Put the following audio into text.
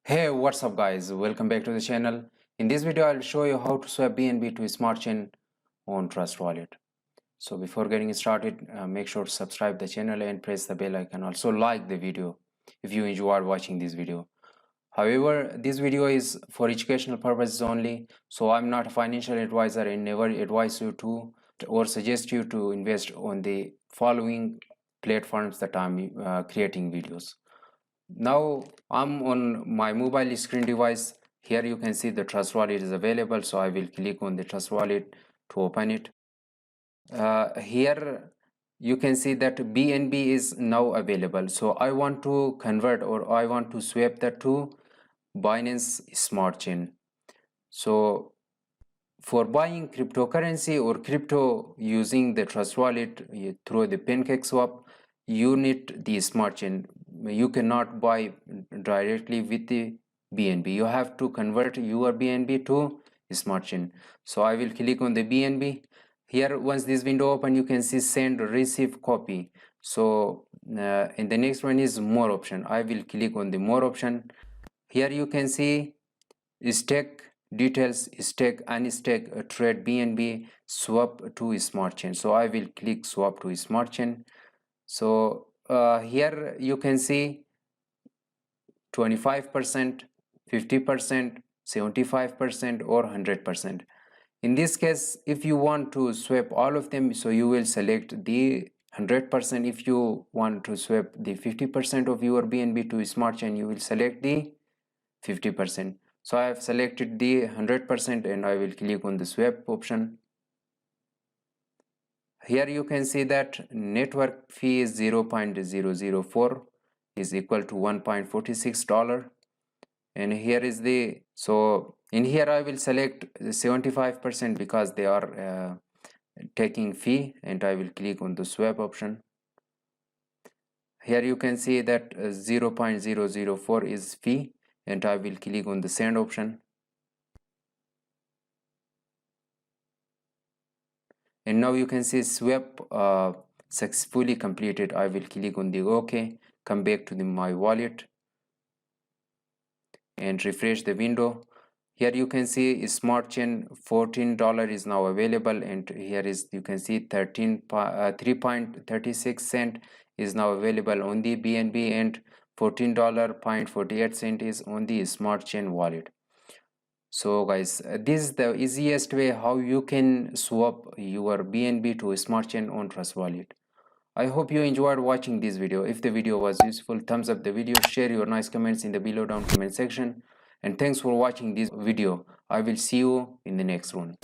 Hey, what's up guys? Welcome back to the channel. In this video, I'll show you how to swap BNB to Smart Chain on Trust Wallet. So before getting started, make sure to subscribe the channel and press the bell icon. Also like the video if you enjoyed watching this video. However, this video is for educational purposes only. So I'm not a financial advisor and never advise you to or suggest you to invest on the following platforms that I'm creating videos. Now I'm on my mobile screen device. Here you can see the Trust Wallet is available, so I will click on the Trust Wallet to open it. Here you can see that BNB is now available, so I want to convert or I want to swap that to Binance Smart Chain. So for buying cryptocurrency or crypto using the Trust Wallet through the Pancake Swap, you need the Smart Chain. You cannot buy directly with the BNB. You have to convert your BNB to Smart Chain. So I will click on the BNB. Here, once this window open, you can see send, receive, copy. So in the next one is more option. I will click on the more option. Here you can see stake details, stake, unstake, trade BNB, swap to Smart Chain. So I will click swap to Smart Chain. So here you can see 25%, 50%, 75% or 100%. In this case, if you want to swap all of them, so you will select the 100%. If you want to swap the 50% of your BNB to Smart Chain, you will select the 50%. So I have selected the 100% and I will click on the swap option. Here you can see that network fee is 0.004 is equal to $1.46, and here is the, so in here I will select 75% because they are taking fee, and I will click on the swap option. Here you can see that 0.004 is fee, and I will click on the send option. And now you can see swap successfully completed. I will click on the OK, come back to my wallet and refresh the window. Here you can see Smart Chain $14 is now available, and here is you can see 3.36 cent is now available on the BNB, and $14.48 is on the Smart Chain wallet. So guys, this is the easiest way how you can swap your BNB to Smart Chain on Trust Wallet. I hope you enjoyed watching this video. If the video was useful, thumbs up the video, share your nice comments in the below down comment section, and thanks for watching this video. I will see you in the next one.